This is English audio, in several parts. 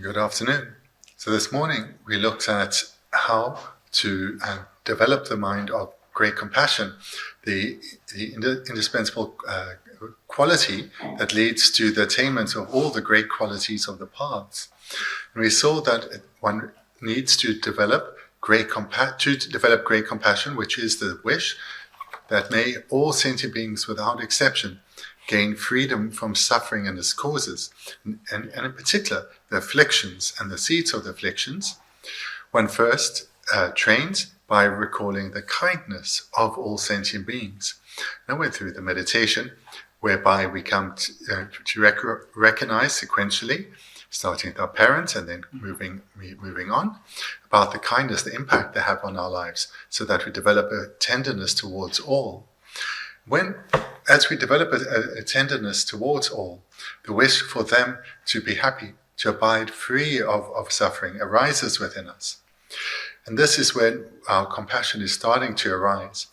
Good afternoon. So this morning we looked at how to develop the mind of great compassion, the indispensable quality that leads to the attainment of all the great qualities of the paths. And we saw that one needs to develop great compassion, which is the wish that may all sentient beings without exception gain freedom from suffering and its causes, and in particular the afflictions and the seeds of the afflictions. One first trains by recalling the kindness of all sentient beings. And I went through the meditation whereby we come to recognize sequentially, starting with our parents and then moving on, about the kindness, the impact they have on our lives, so that we develop a tenderness towards all. As we develop a tenderness towards all, the wish for them to be happy, to abide free of suffering, arises within us. And this is when our compassion is starting to arise.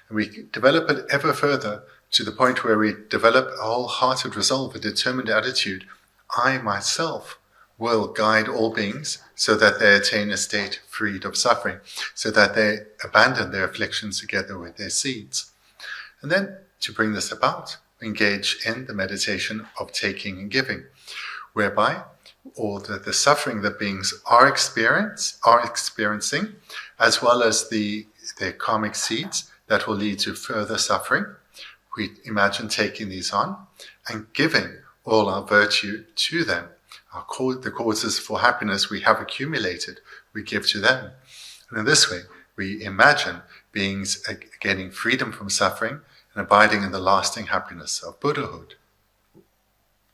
And we develop it ever further to the point where we develop a wholehearted resolve, a determined attitude. I myself will guide all beings so that they attain a state freed of suffering, so that they abandon their afflictions together with their seeds. And then, to bring this about, we engage in the meditation of taking and giving, whereby all the suffering that beings are experiencing, as well as their karmic seeds that will lead to further suffering, we imagine taking these on and giving all our virtue to them. The causes for happiness we have accumulated, we give to them. And in this way, we imagine beings gaining freedom from suffering and abiding in the lasting happiness of Buddhahood.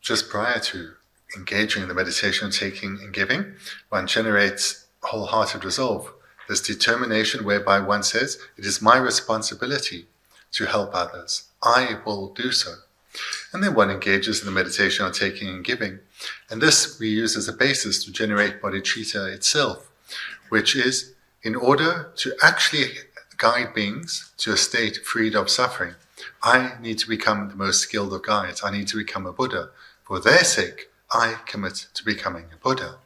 Just prior to engaging in the meditation of taking and giving, one generates wholehearted resolve, this determination whereby one says, it is my responsibility to help others. I will do so. And then one engages in the meditation on taking and giving. And this we use as a basis to generate bodhicitta itself, which is in order to actually guide beings to a state freed of suffering, I need to become the most skilled of guides. I need to become a Buddha. For their sake, I commit to becoming a Buddha.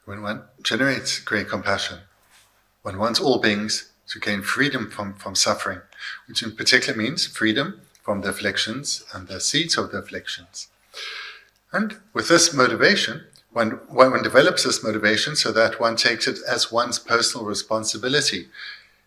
When one generates great compassion, one wants all beings to gain freedom from suffering, which in particular means freedom from the afflictions and the seeds of the afflictions. And with this motivation, one develops this motivation so that one takes it as one's personal responsibility.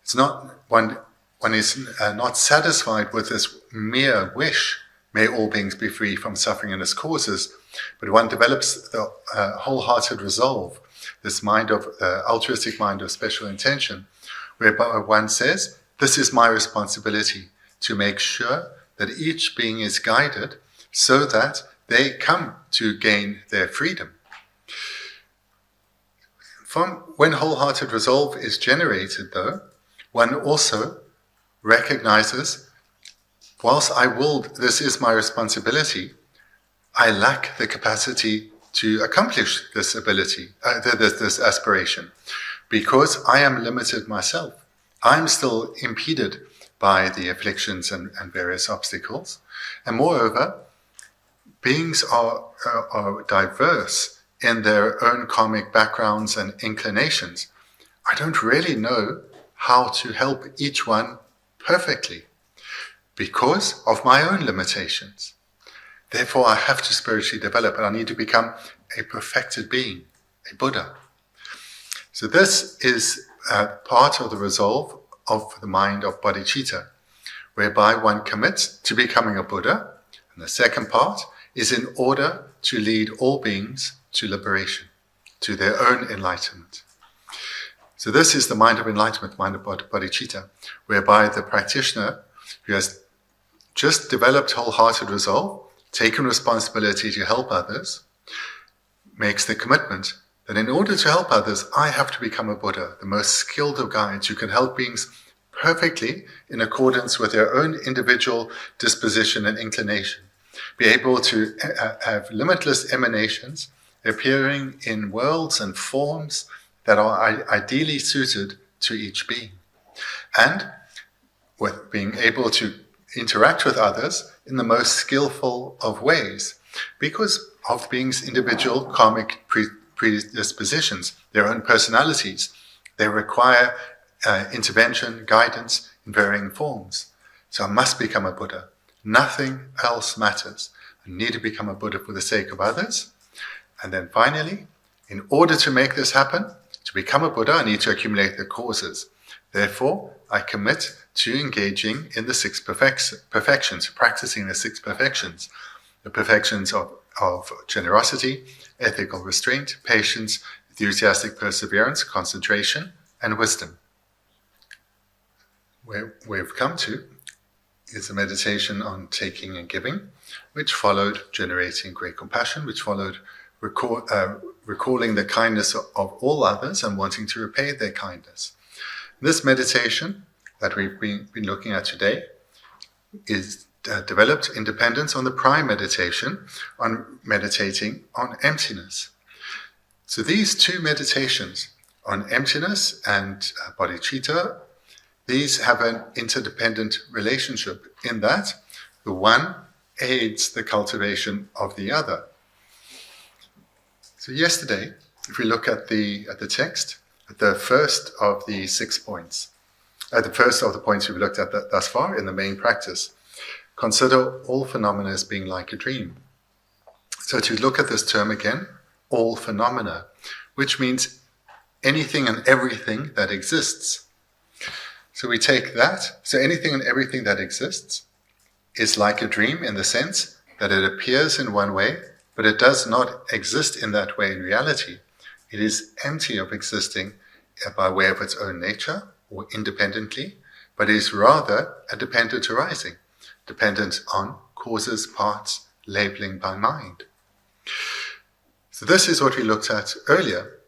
It's not one is not satisfied with this mere wish, may all beings be free from suffering and its causes, but one develops the wholehearted resolve, this mind of altruistic mind of special intention, whereby one says, this is my responsibility to make sure that each being is guided so that they come to gain their freedom. When wholehearted resolve is generated, though, one also recognizes, whilst this is my responsibility, I lack the capacity to accomplish this ability, this aspiration, because I am limited myself. I'm still impeded by the afflictions and various obstacles. And moreover, beings are diverse in their own karmic backgrounds and inclinations. I don't really know how to help each one perfectly because of my own limitations. Therefore, I have to spiritually develop and I need to become a perfected being, a Buddha. So this is part of the resolve of the mind of bodhicitta, whereby one commits to becoming a Buddha. And the second part is in order to lead all beings to liberation, to their own enlightenment. So this is the mind of enlightenment, mind of bodhicitta, whereby the practitioner who has just developed wholehearted resolve, taken responsibility to help others, makes the commitment that in order to help others, I have to become a Buddha, the most skilled of guides who can help beings perfectly in accordance with their own individual disposition and inclination, be able to have limitless emanations appearing in worlds and forms that are ideally suited to each being. And with being able to interact with others in the most skillful of ways, because of beings' individual karmic predispositions, their own personalities. They require intervention, guidance in varying forms. So I must become a Buddha. Nothing else matters. I need to become a Buddha for the sake of others. And then finally, in order to make this happen, to become a Buddha, I need to accumulate the causes. Therefore, I commit to engaging in the 6 perfections, practicing the 6 perfections. The perfections of generosity, ethical restraint, patience, enthusiastic perseverance, concentration, and wisdom. Where we've come to is a meditation on taking and giving, which followed generating great compassion, which followed recalling the kindness of all others and wanting to repay their kindness. This meditation that we've been looking at today is developed in dependence on the prior meditation on meditating on emptiness. So these 2 meditations on emptiness and bodhicitta, these have an interdependent relationship in that the one aids the cultivation of the other. So yesterday, if we look at the text, at the first of the 6 points, the first of the points we've looked at thus far in the main practice, consider all phenomena as being like a dream. So to look at this term again, all phenomena, which means anything and everything that exists. So we take that, so anything and everything that exists is like a dream in the sense that it appears in one way, but it does not exist in that way in reality. It is empty of existing by way of its own nature or independently, but is rather a dependent arising, dependent on causes, parts, labeling by mind. So this is what we looked at earlier.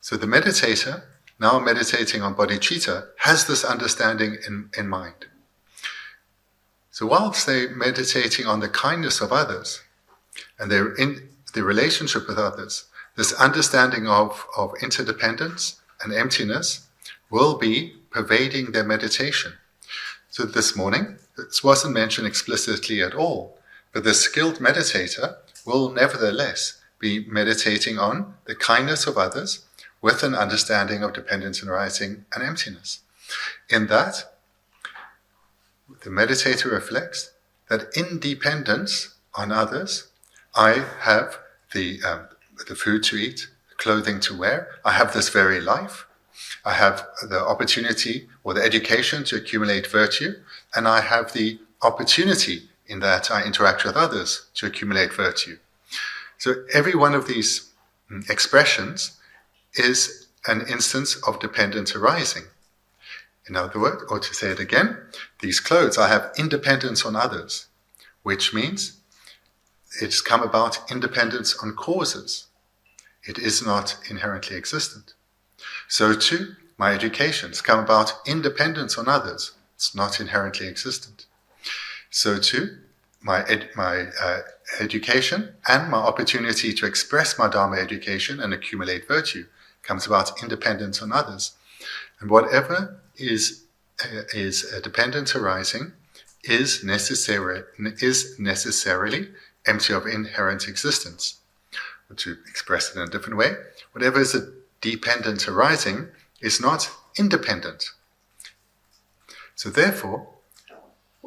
So the meditator, now meditating on bodhicitta, has this understanding in mind. So whilst they're meditating on the kindness of others, and they're in the relationship with others, this understanding of interdependence and emptiness will be pervading their meditation. So this morning, this wasn't mentioned explicitly at all, but the skilled meditator will nevertheless be meditating on the kindness of others with an understanding of dependence and arising and emptiness. In that, the meditator reflects that in dependence on others, I have the food to eat, clothing to wear, I have this very life, I have the opportunity or the education to accumulate virtue, and I have the opportunity in that I interact with others to accumulate virtue. So every one of these expressions is an instance of dependence arising. In other words, or to say it again, these clothes, I have independence on others, which means it's come about independence on causes. It is not inherently existent. So too, my educations come about independence on others. It's not inherently existent. So too, my education and my opportunity to express my Dharma education and accumulate virtue comes about independence on others. And whatever is a dependence arising is necessarily empty of inherent existence. Or to express it in a different way, whatever is a dependent arising is not independent. So therefore,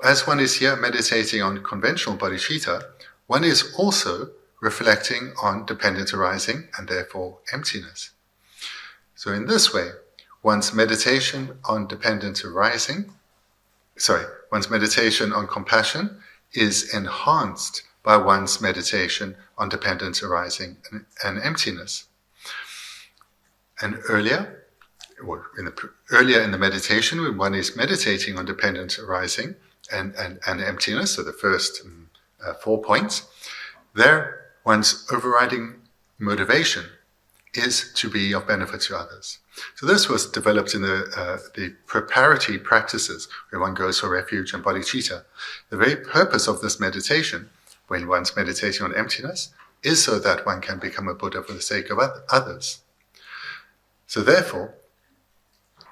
as one is here meditating on conventional bodhicitta, one is also reflecting on dependent arising and therefore emptiness. So in this way, one's meditation on one's meditation on compassion is enhanced by one's meditation on dependence arising and emptiness. And earlier in the meditation, when one is meditating on dependence arising and emptiness, so the first 4 points, there one's overriding motivation is to be of benefit to others. So this was developed in the preparatory practices where one goes for refuge and bodhicitta. The very purpose of this meditation, when one's meditating on emptiness, is so that one can become a Buddha for the sake of others. So therefore,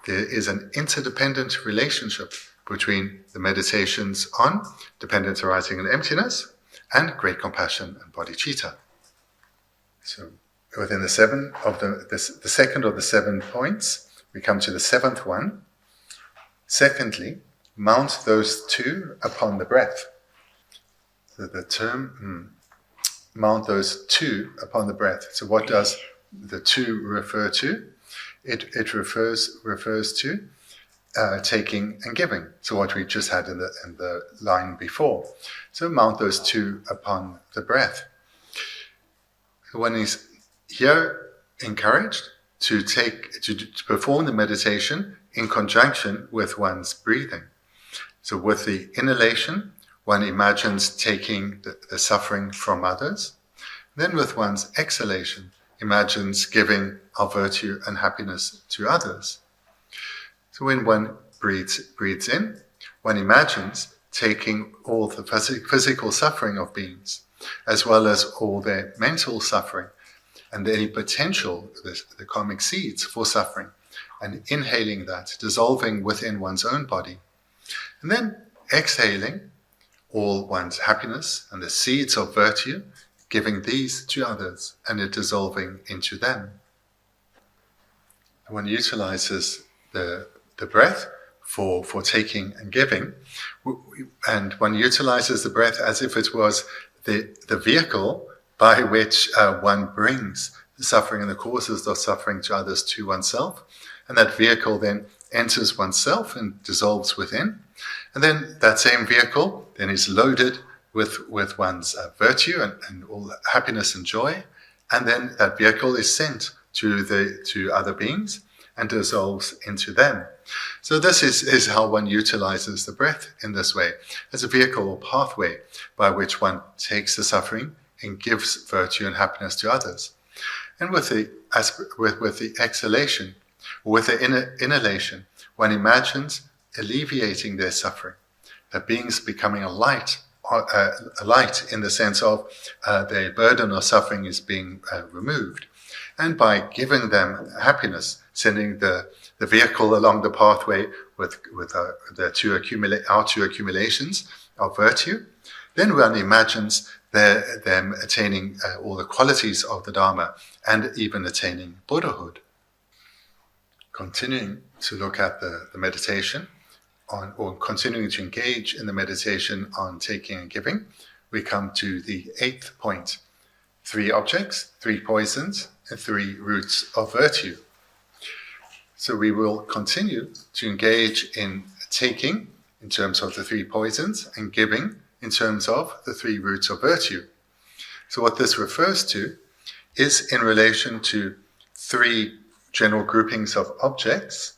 there is an interdependent relationship between the meditations on dependence arising in emptiness and great compassion and bodhicitta. So within the second of the 7 points, we come to the 7th one. Secondly, mount those two upon the breath. So the term mount those two upon the breath. So what does the two refer to? It refers to taking and giving. So what we just had in the line before. So mount those two upon the breath. One is here encouraged to perform the meditation in conjunction with one's breathing. So with the inhalation, one imagines taking the suffering from others. Then with one's exhalation, imagines giving our virtue and happiness to others. So when one breathes in, one imagines taking all the physical suffering of beings, as well as all their mental suffering, and any potential, the karmic seeds for suffering, and inhaling that, dissolving within one's own body. And then exhaling all one's happiness and the seeds of virtue, giving these to others, and it dissolving into them. One utilizes the breath for taking and giving, and one utilizes the breath as if it was the vehicle by which one brings the suffering and the causes of suffering to others to oneself, and that vehicle then enters oneself and dissolves within, and then that same vehicle then is loaded with one's virtue and all happiness and joy, and then that vehicle is sent to other beings and dissolves into them. So this is how one utilizes the breath in this way, as a vehicle or pathway by which one takes the suffering and gives virtue and happiness to others. And with the exhalation, or with the inhalation, one imagines alleviating their suffering, that beings becoming a light in the sense of their burden or suffering is being removed. And by giving them happiness, sending the vehicle along the pathway with our two accumulations of virtue, then one imagines them attaining all the qualities of the Dharma and even attaining Buddhahood. Continuing to look at the meditation or continuing to engage in the meditation on taking and giving, we come to the 8th point: 3 objects, 3 poisons, and 3 roots of virtue. So we will continue to engage in taking in terms of the 3 poisons and giving in terms of the 3 roots of virtue. So what this refers to is in relation to 3 general groupings of objects,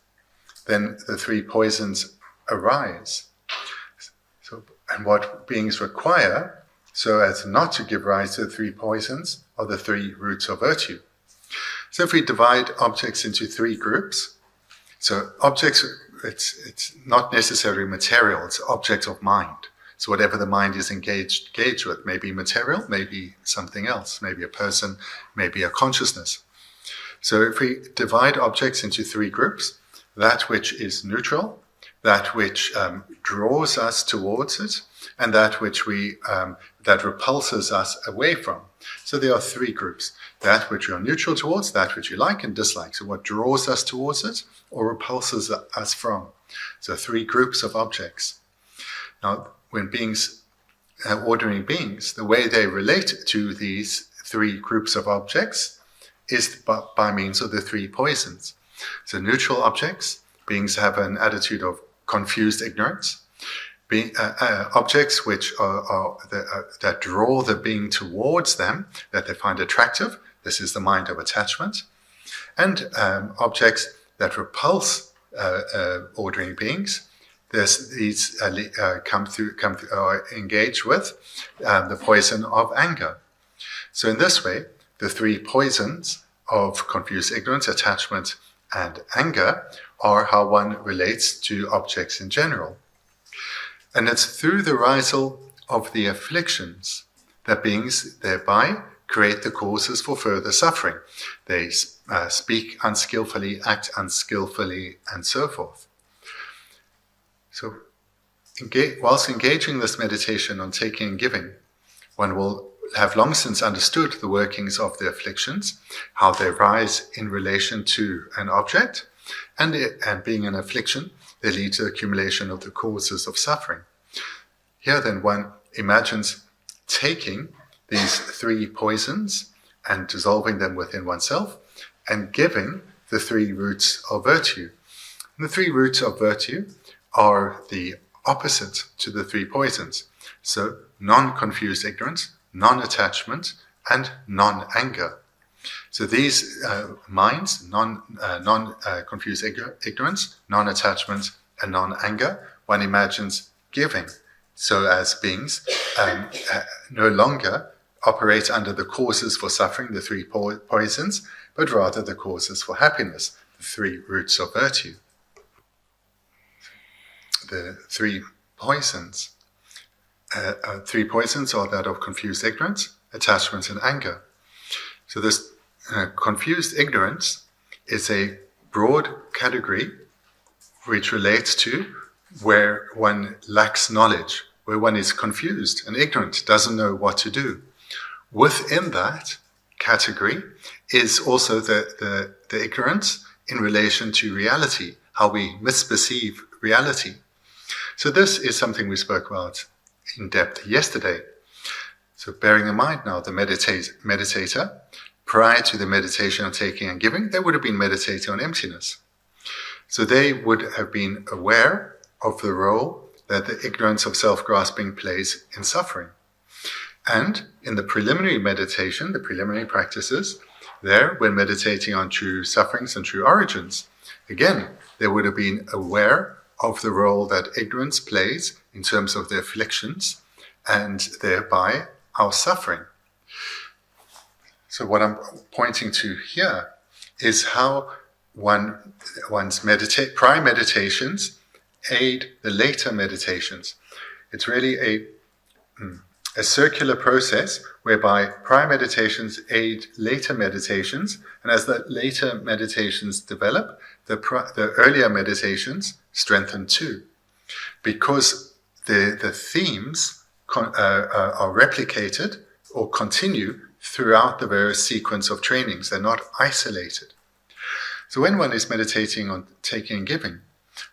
then the 3 poisons arise. And what beings require so as not to give rise to the 3 poisons are the 3 roots of virtue. So if we divide objects into 3 groups, so objects, it's not necessarily material, it's objects of mind. So whatever the mind is engaged with, maybe material, maybe something else, maybe a person, maybe a consciousness. So if we divide objects into 3 groups, that which is neutral, that which draws us towards it, and that which that repulses us away from. So there are 3 groups: that which you're neutral towards, that which you like and dislike. So what draws us towards it or repulses us from. So 3 groups of objects. Now, when ordinary beings, the way they relate to these 3 groups of objects is by means of the 3 poisons. So neutral objects, beings have an attitude of confused ignorance. Objects which that draw the being towards them, that they find attractive, this is the mind of attachment. And objects that repulse ordinary beings, these are engaged with the poison of anger. So in this way, the 3 poisons of confused ignorance, attachment, and anger are how one relates to objects in general. And it's through the arisal of the afflictions that beings thereby create the causes for further suffering. They speak unskillfully, act unskillfully, and so forth. So, whilst engaging this meditation on taking and giving, one will have long since understood the workings of the afflictions, how they rise in relation to an object, and being an affliction, they lead to the accumulation of the causes of suffering. Here then one imagines taking these three poisons and dissolving them within oneself, and giving the three roots of virtue. And the three roots of virtue are the opposite to the three poisons. So, non-confused ignorance, non-attachment, and non-anger. So these minds, non-confused ignorance, non-attachment, and non-anger, one imagines giving, so as beings no longer operate under the causes for suffering, the three poisons, but rather the causes for happiness, the three roots of virtue. The three poisons are that of confused ignorance, attachment, and anger. So this confused ignorance is a broad category which relates to where one lacks knowledge, where one is confused and ignorant, doesn't know what to do. Within that category is also the ignorance in relation to reality, how we misperceive reality. So this is something we spoke about in depth yesterday. So bearing in mind now the meditator, prior to the meditation on taking and giving, they would have been meditating on emptiness. So they would have been aware of the role that the ignorance of self-grasping plays in suffering. And in the preliminary meditation, the preliminary practices, there, when meditating on true sufferings and true origins, again, they would have been aware of the role that ignorance plays in terms of the afflictions and thereby our suffering. So what I'm pointing to here is how one's prior meditations aid the later meditations. It's really a circular process whereby prior meditations aid later meditations, and as the later meditations develop, the earlier meditations strengthen too, because the themes are replicated or continue throughout the various sequence of trainings. They're not isolated. So when one is meditating on taking and giving,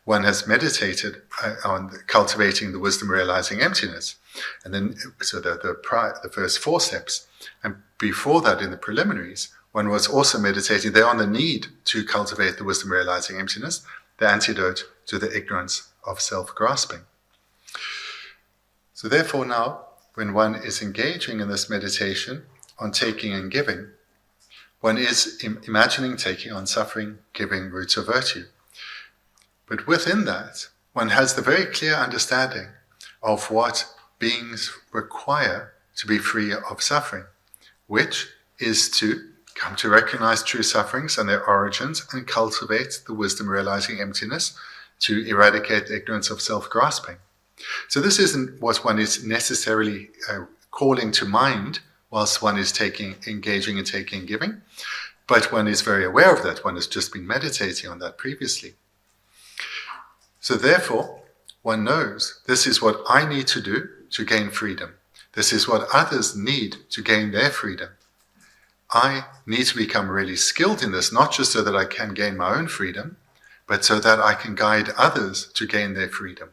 one has meditated on cultivating the wisdom realizing emptiness. And then, so the first four steps. And before that, in the preliminaries, one was also meditating there on the need to cultivate the wisdom realizing emptiness, the antidote to the ignorance of self-grasping. So therefore now, when one is engaging in this meditation on taking and giving, one is imagining taking on suffering, giving roots of virtue. But within that, one has the very clear understanding of what beings require to be free of suffering, which is to come to recognize true sufferings and their origins and cultivate the wisdom realizing emptiness to eradicate the ignorance of self-grasping. So this isn't what one is necessarily calling to mind whilst one is engaging in taking and giving, but one is very aware of that. One has just been meditating on that previously. So therefore, one knows this is what I need to do to gain freedom. This is what others need to gain their freedom. I need to become really skilled in this, not just so that I can gain my own freedom, but so that I can guide others to gain their freedom.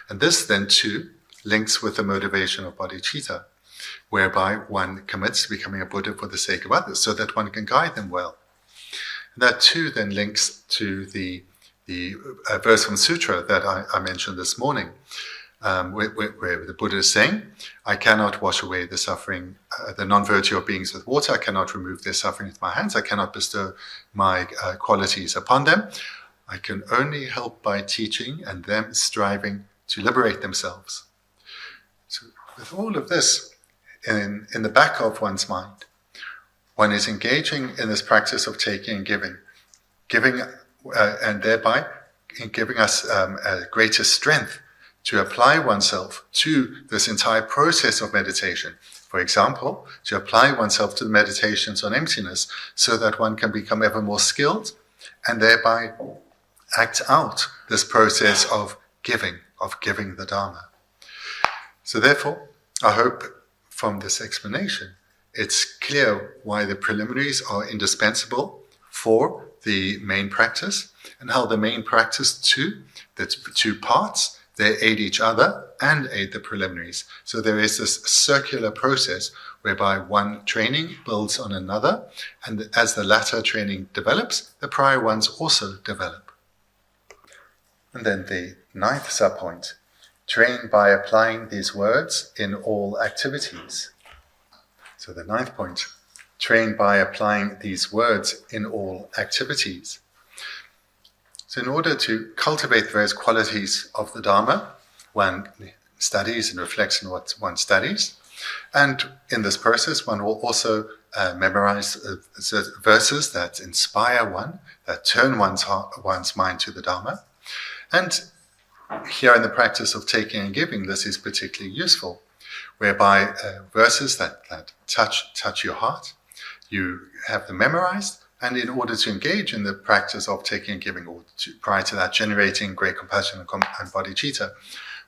And this then too links with the motivation of bodhicitta, whereby one commits to becoming a Buddha for the sake of others, so that one can guide them well. And that too then links to the verse from Sutra that I mentioned this morning, where the Buddha is saying, I cannot wash away the suffering, the non-virtue of beings with water. I cannot remove their suffering with my hands. I cannot bestow my qualities upon them. I can only help by teaching and them striving to liberate themselves. So with all of this in the back of one's mind, one is engaging in this practice of taking and giving and thereby giving us a greater strength to apply oneself to this entire process of meditation. For example, to apply oneself to the meditations on emptiness so that one can become ever more skilled and thereby act out this process of giving the Dharma. So therefore, I hope from this explanation, it's clear why the preliminaries are indispensable for the main practice and how the main practice the two parts, they aid each other and aid the preliminaries. So there is this circular process whereby one training builds on another, and as the latter training develops, the prior ones also develop. And then the 9th subpoint, train by applying these words in all activities. So the 9th point, train by applying these words in all activities. So in order to cultivate the various qualities of the Dharma, one studies and reflects on what one studies. And in this process, one will also memorize verses that inspire one, that turn one's mind to the Dharma. And here in the practice of taking and giving, this is particularly useful, whereby verses that touch your heart, you have them memorized. And in order to engage in the practice of taking and giving, or prior to that, generating great compassion and bodhicitta,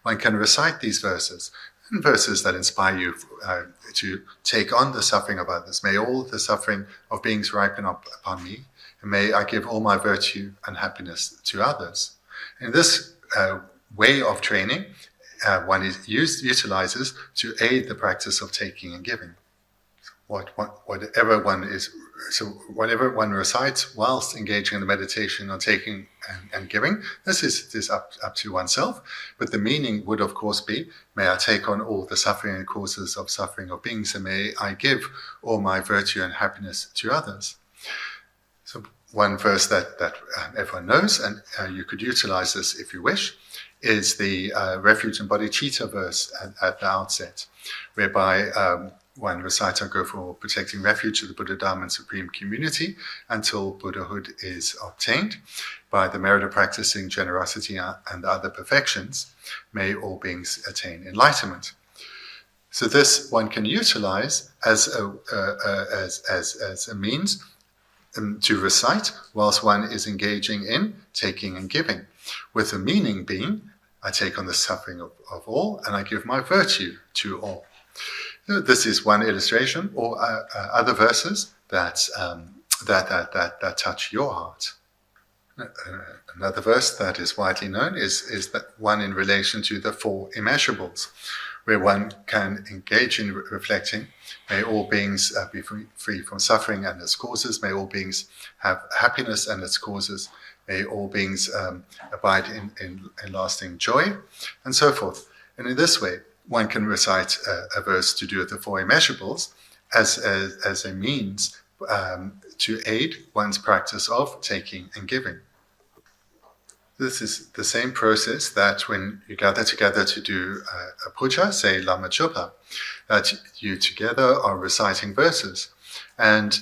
one can recite these verses, and verses that inspire you to take on the suffering of others. May all the suffering of beings ripen up upon me, and may I give all my virtue and happiness to others. In this way of training, one utilizes to aid the practice of taking and giving. Whatever one recites whilst engaging in the meditation on taking and giving, this is up to oneself. But the meaning would, of course, be, may I take on all the suffering and causes of suffering of beings, and may I give all my virtue and happiness to others. So one verse that everyone knows, and you could utilize this if you wish, is the refuge and bodhicitta verse at the outset, whereby one reciter go for protecting refuge of the Buddha, Dharma, and Supreme Community until Buddhahood is obtained. By the merit of practicing generosity and the other perfections, may all beings attain enlightenment. So this one can utilize as a means to recite whilst one is engaging in taking and giving, with the meaning being, I take on the suffering of all and I give my virtue to all. This is one illustration, or other verses that touch your heart. Another verse that is widely known is that one in relation to the four immeasurables, where one can engage in reflecting, may all beings be free from suffering and its causes, may all beings have happiness and its causes, may all beings abide in lasting joy, and so forth. And in this way, one can recite a verse to do with the four immeasurables as a means to aid one's practice of taking and giving. This is the same process that when you gather together to do a puja, say lama chopa, that you together are reciting verses. And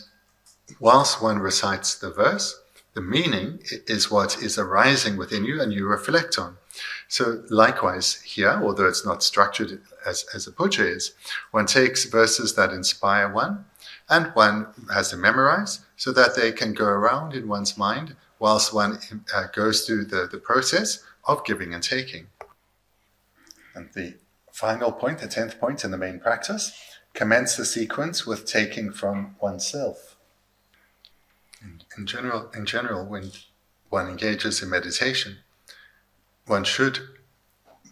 whilst one recites the verse, the meaning is what is arising within you and you reflect on. So likewise here, although it's not structured as a puja is, one takes verses that inspire one and one has them memorized so that they can go around in one's mind whilst one goes through the process of giving and taking. And the final point, the 10th point in the main practice, commence the sequence with taking from oneself. In general, when one engages in meditation, one should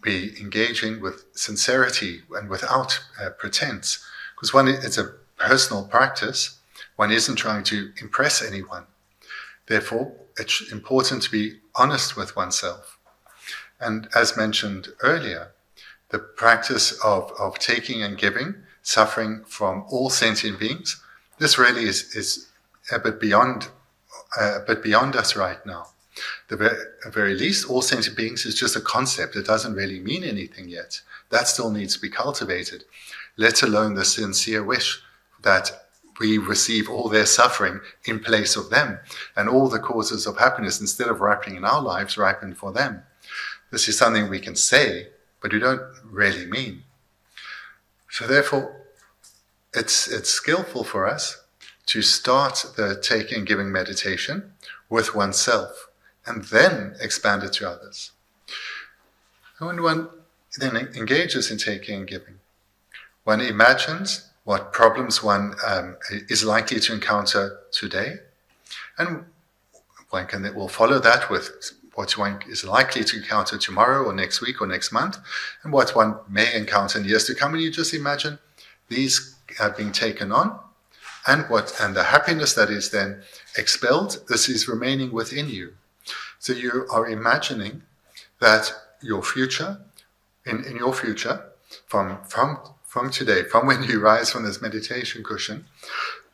be engaging with sincerity and without pretense, because it's a personal practice. One isn't trying to impress anyone. Therefore, it's important to be honest with oneself. And as mentioned earlier, the practice of taking and giving, suffering from all sentient beings, this really is a bit beyond us right now. The very least, all sentient beings is just a concept. It doesn't really mean anything yet. That still needs to be cultivated, let alone the sincere wish that we receive all their suffering in place of them, and all the causes of happiness, instead of ripening in our lives, ripen for them. This is something we can say, but we don't really mean. So therefore, it's skillful for us to start the taking and giving meditation with oneself and then expand it to others. And when one then engages in taking and giving, one imagines what problems one is likely to encounter today, and one will follow that with what one is likely to encounter tomorrow or next week or next month, and what one may encounter in years to come. And you just imagine these being taken on, and the happiness that is then expelled, this is remaining within you. So you are imagining that your future, in your future, from today, from when you rise from this meditation cushion,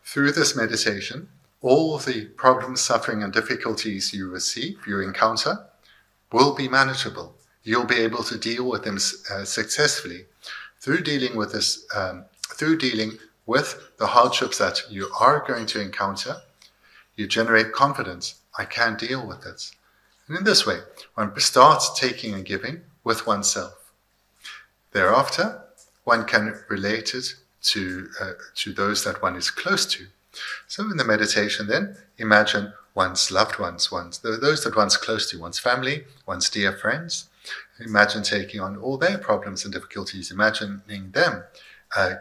through this meditation, all the problems, suffering, and difficulties you receive, you encounter, will be manageable. You'll be able to deal with them successfully through dealing with this, through dealing with the hardships that you are going to encounter. You generate confidence. I can deal with this. And in this way, one starts taking and giving with oneself. Thereafter, one can relate it to those that one is close to. So in the meditation then, imagine one's loved ones, those that one's close to, one's family, one's dear friends. Imagine taking on all their problems and difficulties, imagining them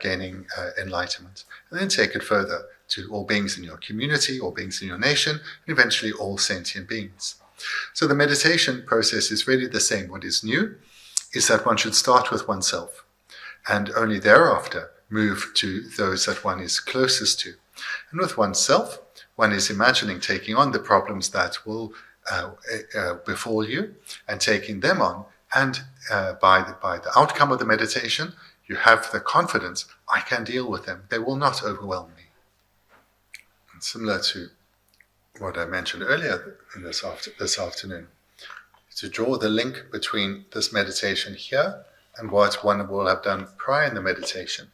gaining enlightenment. And then take it further to all beings in your community, all beings in your nation, and eventually all sentient beings. So the meditation process is really the same. What is new is that one should start with oneself, and only thereafter move to those that one is closest to. And with oneself, one is imagining taking on the problems that will befall you and taking them on. And by the outcome of the meditation, you have the confidence, I can deal with them. They will not overwhelm me. And similar to what I mentioned earlier in this afternoon, to draw the link between this meditation here and what one will have done prior in the meditation.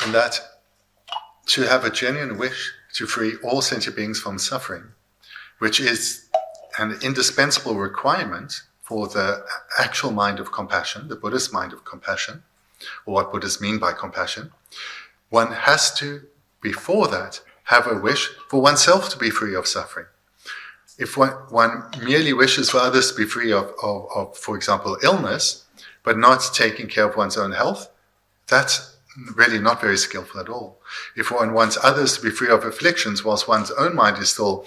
And that to have a genuine wish to free all sentient beings from suffering, which is an indispensable requirement for the actual mind of compassion, the Buddhist mind of compassion, or what Buddhists mean by compassion, one has to, before that, have a wish for oneself to be free of suffering. If one merely wishes for others to be free of, for example, illness, but not taking care of one's own health, that's really not very skillful at all. If one wants others to be free of afflictions whilst one's own mind is still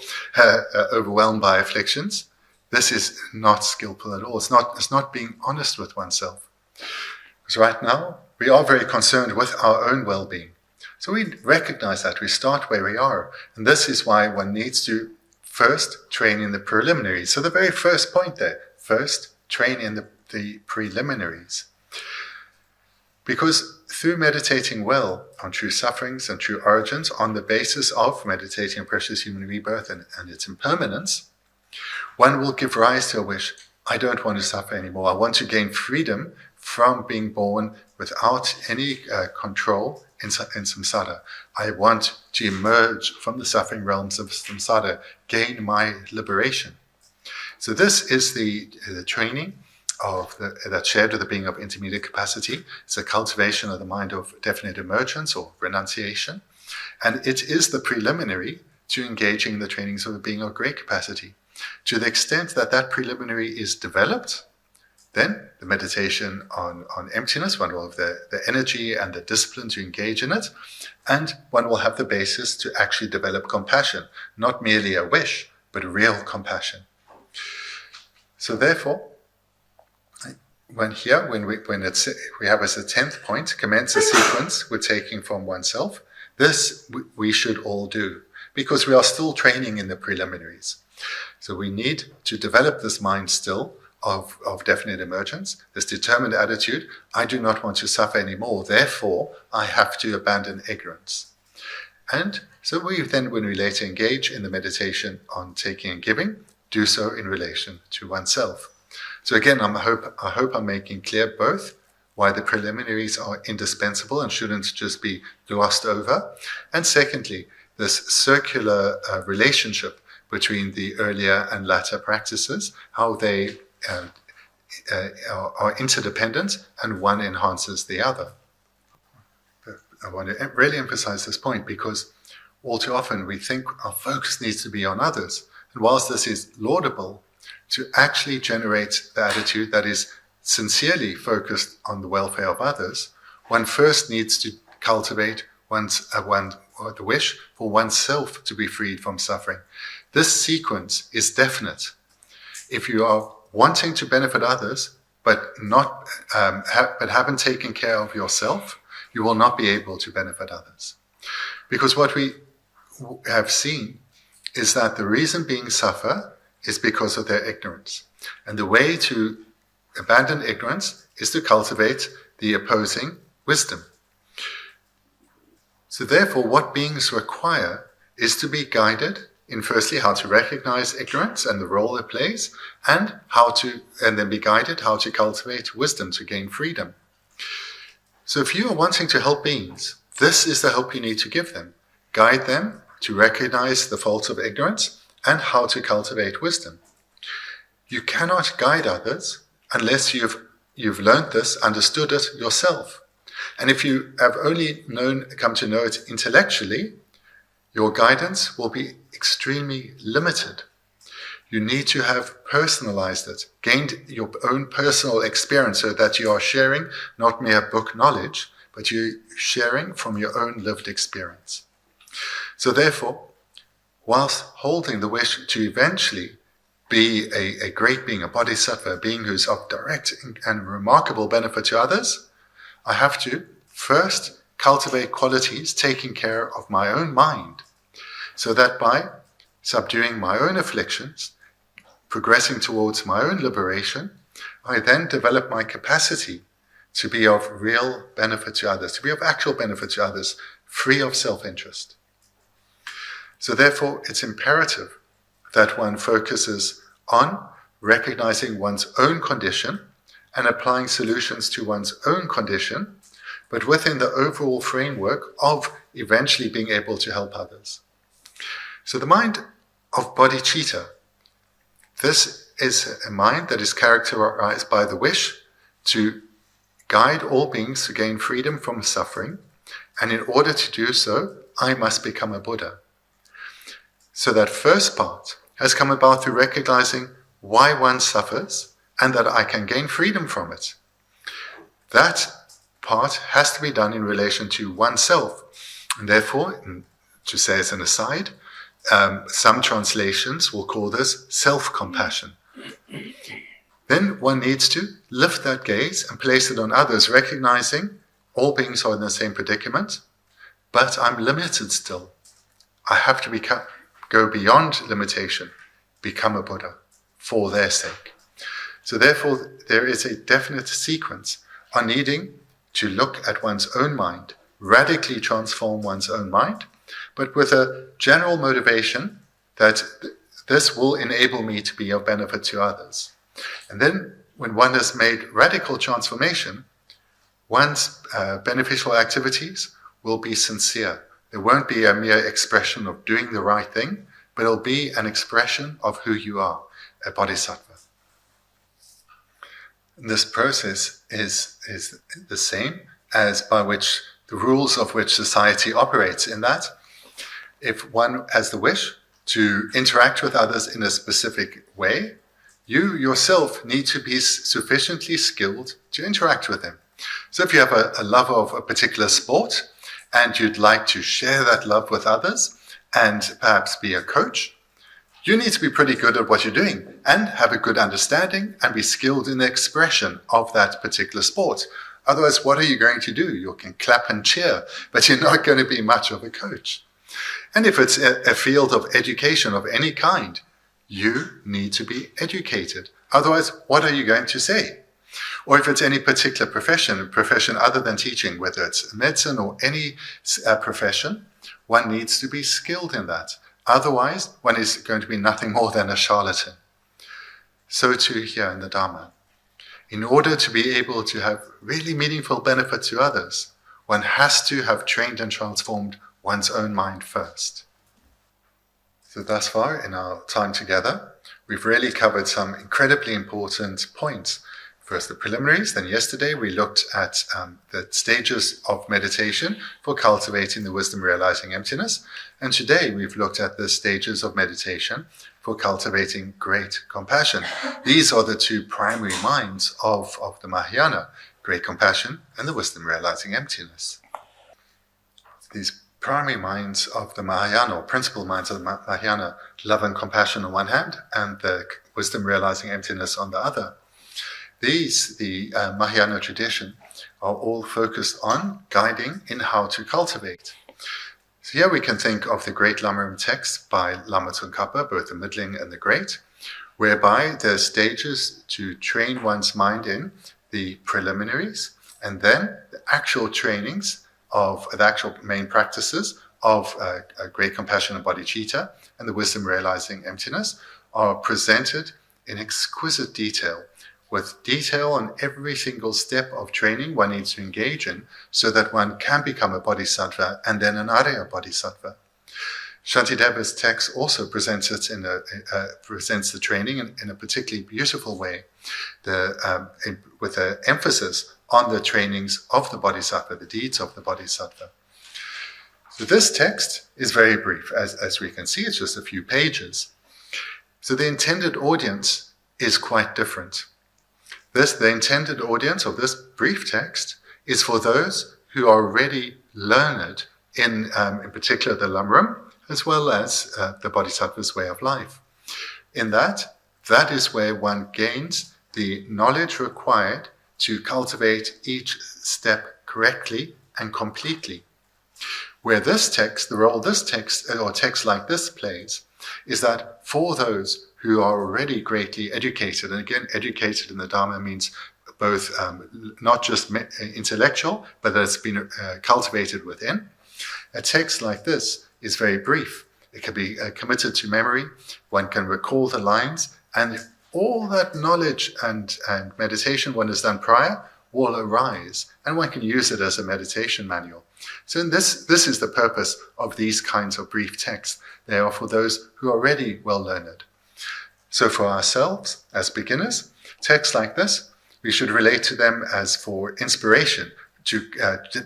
overwhelmed by afflictions, this is not skillful at all. It's not being honest with oneself. Because right now, we are very concerned with our own well-being. So we recognize that, we start where we are. And this is why one needs to first train in the preliminaries. So the very first point there, first train in the preliminaries. Because through meditating well on true sufferings and true origins, on the basis of meditating on precious human rebirth and its impermanence, one will give rise to a wish, I don't want to suffer anymore. I want to gain freedom from being born without any control in samsara. I want to emerge from the suffering realms of samsara, gain my liberation. So this is the training of that's shared with the being of intermediate capacity. It's a cultivation of the mind of definite emergence or renunciation. And it is the preliminary to engaging in the trainings of the being of great capacity. To the extent that that preliminary is developed, then the meditation on emptiness, one will have the energy and the discipline to engage in it, and one will have the basis to actually develop compassion, not merely a wish, but real compassion. So therefore, when we have as a 10th point, commence a sequence with taking from oneself, this we should all do, because we are still training in the preliminaries. So we need to develop this mind still of definite emergence, this determined attitude, I do not want to suffer anymore, therefore I have to abandon ignorance. And so we then, when we later engage in the meditation on taking and giving, do so in relation to oneself. So again, I hope I'm making clear both why the preliminaries are indispensable and shouldn't just be glossed over, and secondly, this circular relationship between the earlier and latter practices, how they are interdependent and one enhances the other. I want to really emphasize this point because all too often we think our focus needs to be on others. And whilst this is laudable, to actually generate the attitude that is sincerely focused on the welfare of others, one first needs to cultivate the wish for oneself to be freed from suffering. This sequence is definite. If you are wanting to benefit others, but haven't taken care of yourself, you will not be able to benefit others. Because what we have seen is that the reason beings suffer is because of their ignorance. And the way to abandon ignorance is to cultivate the opposing wisdom. So therefore, what beings require is to be guided in firstly how to recognize ignorance and the role it plays, and then be guided how to cultivate wisdom to gain freedom. So if you are wanting to help beings, this is the help you need to give them. Guide them to recognize the faults of ignorance and how to cultivate wisdom. You cannot guide others unless you've learned this, understood it yourself. And if you have only come to know it intellectually, your guidance will be extremely limited. You need to have personalized it, gained your own personal experience so that you are sharing not mere book knowledge, but you're sharing from your own lived experience. So therefore, whilst holding the wish to eventually be a great being, a bodhisattva, a being who's of direct and remarkable benefit to others, I have to first cultivate qualities taking care of my own mind, so that by subduing my own afflictions, progressing towards my own liberation, I then develop my capacity to be of real benefit to others, to be of actual benefit to others, free of self-interest. So therefore, it's imperative that one focuses on recognizing one's own condition and applying solutions to one's own condition, but within the overall framework of eventually being able to help others. So the mind of bodhicitta, this is a mind that is characterized by the wish to guide all beings to gain freedom from suffering, and in order to do so, I must become a Buddha. So that first part has come about through recognizing why one suffers and that I can gain freedom from it. That part has to be done in relation to oneself. And therefore, to say as an aside, some translations will call this self-compassion. Then one needs to lift that gaze and place it on others, recognizing all beings are in the same predicament, but I'm limited still. I have to go beyond limitation, become a Buddha for their sake. So therefore, there is a definite sequence on needing to look at one's own mind, radically transform one's own mind, but with a general motivation that this will enable me to be of benefit to others. And then when one has made radical transformation, one's beneficial activities will be sincere. There won't be a mere expression of doing the right thing, but it'll be an expression of who you are, a bodhisattva. And this process is the same as by which the rules of which society operates, in that if one has the wish to interact with others in a specific way, you yourself need to be sufficiently skilled to interact with them. So if you have a love of a particular sport and you'd like to share that love with others and perhaps be a coach, you need to be pretty good at what you're doing and have a good understanding and be skilled in the expression of that particular sport. Otherwise, what are you going to do? You can clap and cheer, but you're not going to be much of a coach. And if it's a field of education of any kind, you need to be educated. Otherwise, what are you going to say? Or if it's any particular profession, a profession other than teaching, whether it's medicine or any profession, one needs to be skilled in that. Otherwise, one is going to be nothing more than a charlatan. So too here in the Dharma. In order to be able to have really meaningful benefit to others, one has to have trained and transformed one's own mind first. So thus far in our time together, we've really covered some incredibly important points first the preliminaries, then yesterday we looked at the stages of meditation for cultivating the wisdom realizing emptiness, and today we've looked at the stages of meditation for cultivating great compassion. These are the two primary minds of the Mahayana, great compassion and the wisdom realizing emptiness. These primary minds of the Mahayana, or principal minds of the Mahayana, love and compassion on one hand, and the wisdom realizing emptiness on the other. These, the Mahayana tradition, are all focused on guiding in how to cultivate. So here we can think of the great Lama text by Lama Tsongkhapa, both the middling and the great, whereby there are stages to train one's mind in, the preliminaries, and then the actual trainings of the actual main practices of great compassion and bodhicitta and the wisdom realizing emptiness are presented in exquisite detail, with detail on every single step of training one needs to engage in so that one can become a bodhisattva and then an Arya bodhisattva. Shantideva's text also presents the training in a particularly beautiful way, with an emphasis on the trainings of the bodhisattva, the deeds of the bodhisattva. So this text is very brief. As we can see, it's just a few pages. So the intended audience is quite different. The intended audience of this brief text is for those who are already learned in particular the Lamrim, as well as the Bodhisattva's way of life. In that is where one gains the knowledge required to cultivate each step correctly and completely. Where this text, the role this text, or text like this plays, is that for those who are already greatly educated, and again, educated in the Dharma means both not just intellectual, but that it's been cultivated within, a text like this is very brief. It can be committed to memory, one can recall the lines, and all that knowledge and meditation one has done prior will arise, and one can use it as a meditation manual. So this is the purpose of these kinds of brief texts. They are for those who are already well learned. So for ourselves, as beginners, texts like this, we should relate to them as for inspiration, to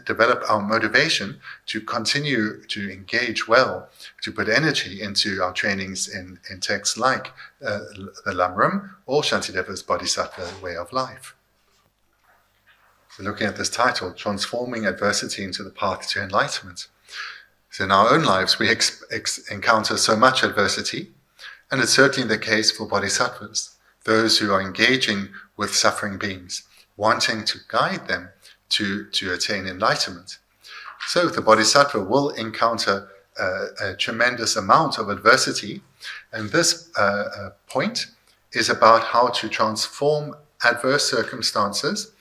develop our motivation to continue to engage well, to put energy into our trainings in texts like the Lamrim or Shantideva's Bodhisattva way of life. So looking at this title, Transforming Adversity into the Path to Enlightenment. So in our own lives, we encounter so much adversity, and it's certainly the case for bodhisattvas, those who are engaging with suffering beings, wanting to guide them to attain enlightenment. So the bodhisattva will encounter a tremendous amount of adversity, and this point is about how to transform adverse circumstances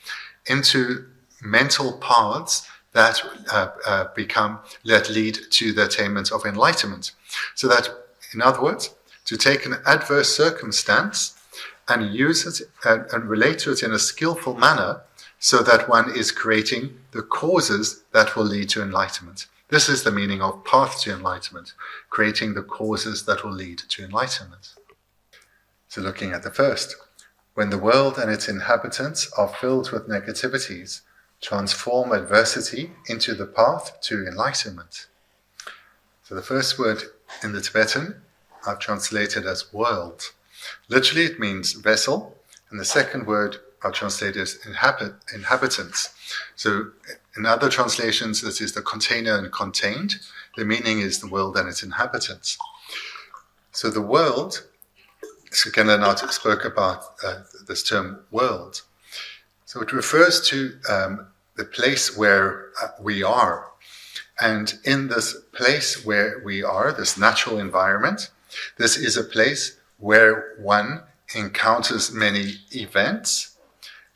into mental paths that lead to the attainment of enlightenment. So that, in other words, to take an adverse circumstance and use it and relate to it in a skillful manner so that one is creating the causes that will lead to enlightenment. This is the meaning of path to enlightenment, creating the causes that will lead to enlightenment. So looking at the first, when the world and its inhabitants are filled with negativities, transform adversity into the path to enlightenment. So the first word in the Tibetan I've translated as world. Literally it means vessel, and the second word I've translated as inhabitants. So in other translations, this is the container and contained. The meaning is the world and its inhabitants. So the world, so Gendanat spoke about this term world. So it refers to the place where we are. And in this place where we are, this natural environment, this is a place where one encounters many events,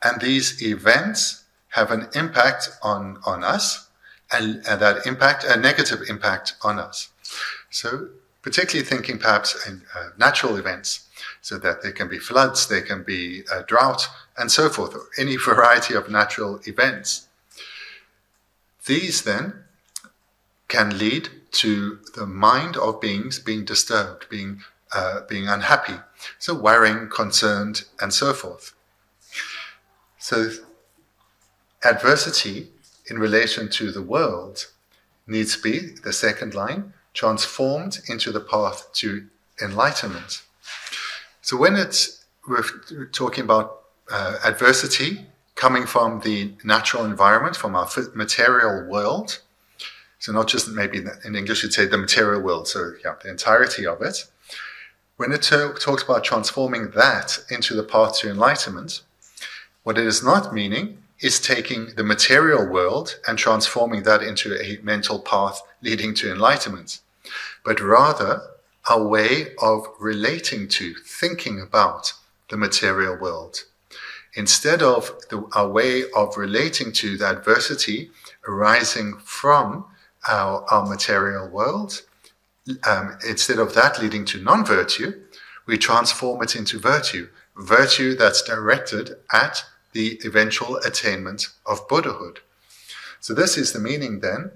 and these events have an impact on us, and that impact, a negative impact on us. So particularly thinking perhaps in natural events, so that there can be floods, there can be drought, and so forth, or any variety of natural events. These then can lead to the mind of beings being disturbed, being unhappy, so worrying, concerned, and so forth. So adversity in relation to the world needs to be, the second line, transformed into the path to enlightenment. So when we're talking about adversity coming from the natural environment, from our material world, so not just maybe in English you'd say the material world, so yeah, the entirety of it. When it talks about transforming that into the path to enlightenment, what it is not meaning is taking the material world and transforming that into a mental path leading to enlightenment, but rather a way of relating to, thinking about the material world. Instead of a way of relating to the adversity arising from our material world, instead of that leading to non-virtue, we transform it into virtue. Virtue that's directed at the eventual attainment of Buddhahood. So this is the meaning then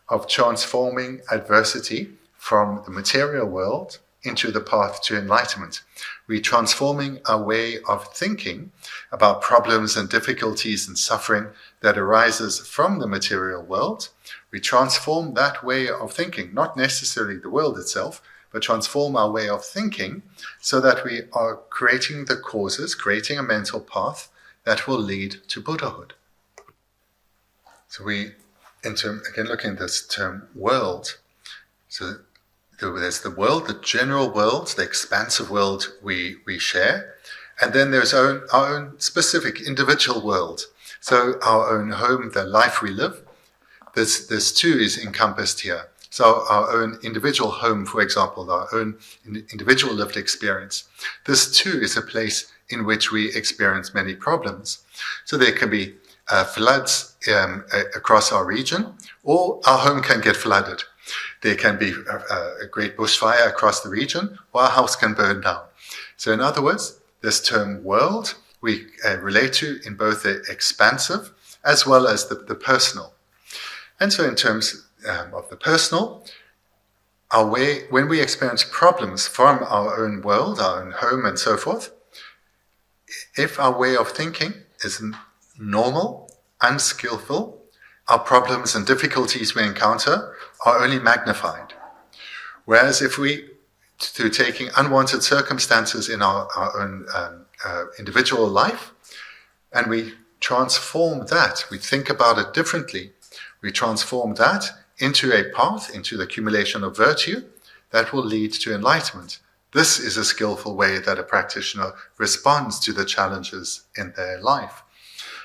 of transforming adversity from the material world into the path to enlightenment. We're transforming our way of thinking about problems and difficulties and suffering that arises from the material world. We transform that way of thinking, not necessarily the world itself, but transform our way of thinking so that we are creating the causes, creating a mental path that will lead to Buddhahood. So again, looking at this term world, so there's the world, the general world, the expansive world we share, and then there's our own specific individual world. So our own home, the life we live, this too is encompassed here. So our own individual home, for example, our own individual lived experience, this too is a place in which we experience many problems. So there can be floods across our region, or our home can get flooded. There can be a great bushfire across the region, or our house can burn down. So in other words, this term world we relate to in both the expansive as well as the personal. And so in terms of the personal, when we experience problems from our own world, our own home and so forth, if our way of thinking is normal, unskillful, our problems and difficulties we encounter are only magnified. Whereas if we, through taking unwanted circumstances in our own individual life, and we transform that, we think about it differently, we transform that into a path, into the accumulation of virtue that will lead to enlightenment. This is a skillful way that a practitioner responds to the challenges in their life.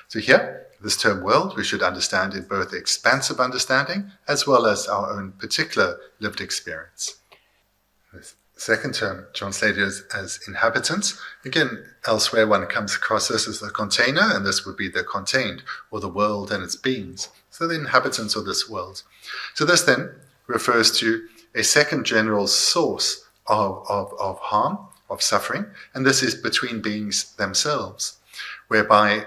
So here, this term world, we should understand in both expansive understanding as well as our own particular lived experience. The second term translated as inhabitants. Again, elsewhere one comes across this as the container, and this would be the contained, or the world and its beings. So the inhabitants of this world. So this then refers to a second general source of harm, of suffering, and this is between beings themselves, whereby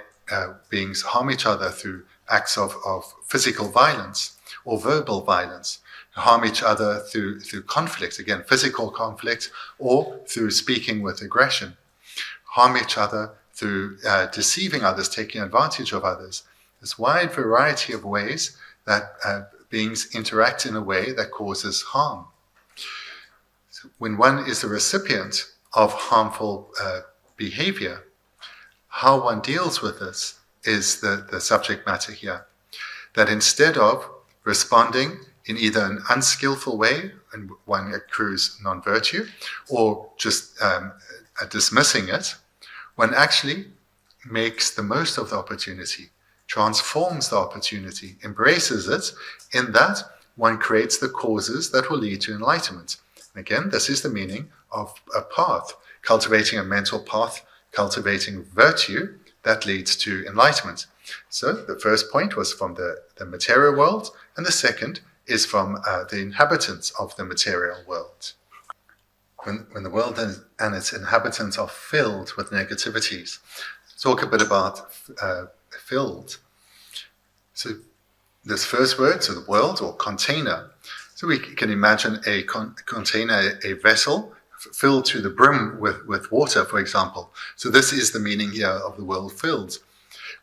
beings harm each other through acts of physical violence or verbal violence, harm each other through conflict, again, physical conflict, or through speaking with aggression, harm each other through deceiving others, taking advantage of others. There's a wide variety of ways that beings interact in a way that causes harm. So when one is the recipient of harmful behavior, how one deals with this is the subject matter here. That instead of responding in either an unskillful way, and one accrues non-virtue, or just dismissing it, one actually makes the most of the opportunity, transforms the opportunity, embraces it, in that one creates the causes that will lead to enlightenment. And again, this is the meaning of a path, cultivating a mental path, cultivating virtue that leads to enlightenment. So the first point was from the material world, and the second is from the inhabitants of the material world. When the world and its inhabitants are filled with negativities, talk a bit about filled. So this first word, so the world or container. So we can imagine a container, a vessel filled to the brim with water, for example. So this is the meaning here of the world filled.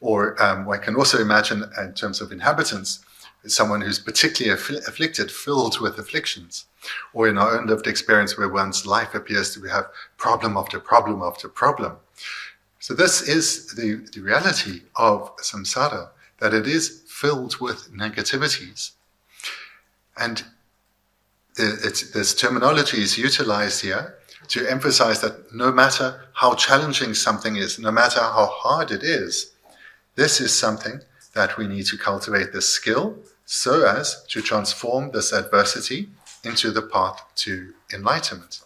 Or one can also imagine, in terms of inhabitants, someone who's particularly afflicted, filled with afflictions. Or in our own lived experience where one's life appears to have problem after problem after problem. So this is the reality of samsara, that it is filled with negativities. And this terminology is utilized here to emphasize that no matter how challenging something is, no matter how hard it is, this is something that we need to cultivate the skill so as to transform this adversity into the path to enlightenment.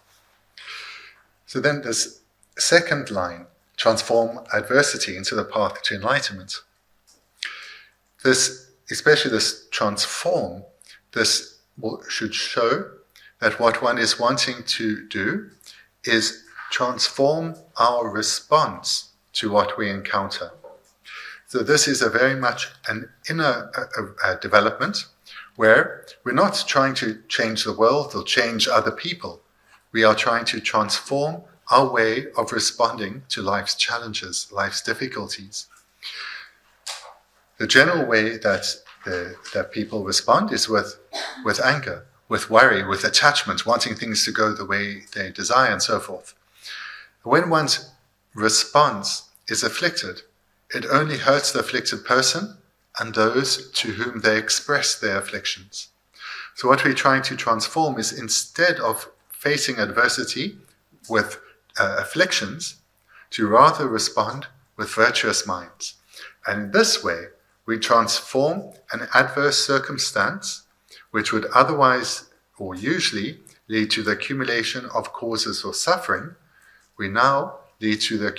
So then this second line, transform adversity into the path to enlightenment. This, especially this transform, this should show that what one is wanting to do is transform our response to what we encounter. So this is a very much an inner development where we're not trying to change the world or change other people. We are trying to transform our way of responding to life's challenges, life's difficulties. The general way that people respond is with anger, with worry, with attachment, wanting things to go the way they desire and so forth. When one's response is afflicted, it only hurts the afflicted person and those to whom they express their afflictions. So what we're trying to transform is, instead of facing adversity with afflictions, to rather respond with virtuous minds. And in this way, we transform an adverse circumstance which would otherwise or usually lead to the accumulation of causes or suffering. We now lead to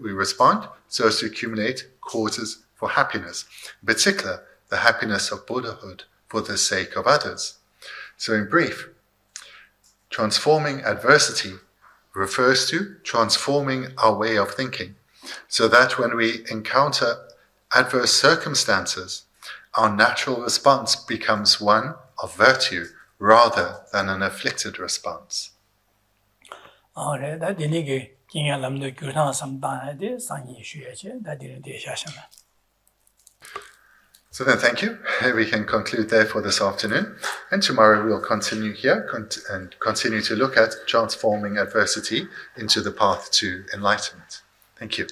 we respond so as to accumulate causes for happiness, in particular the happiness of Buddhahood for the sake of others. So in brief, transforming adversity refers to transforming our way of thinking, so that when we encounter adverse circumstances, our natural response becomes one of virtue rather than an afflicted response. So then thank you. We can conclude there for this afternoon. And tomorrow we'll continue here and continue to look at transforming adversity into the path to enlightenment. Thank you.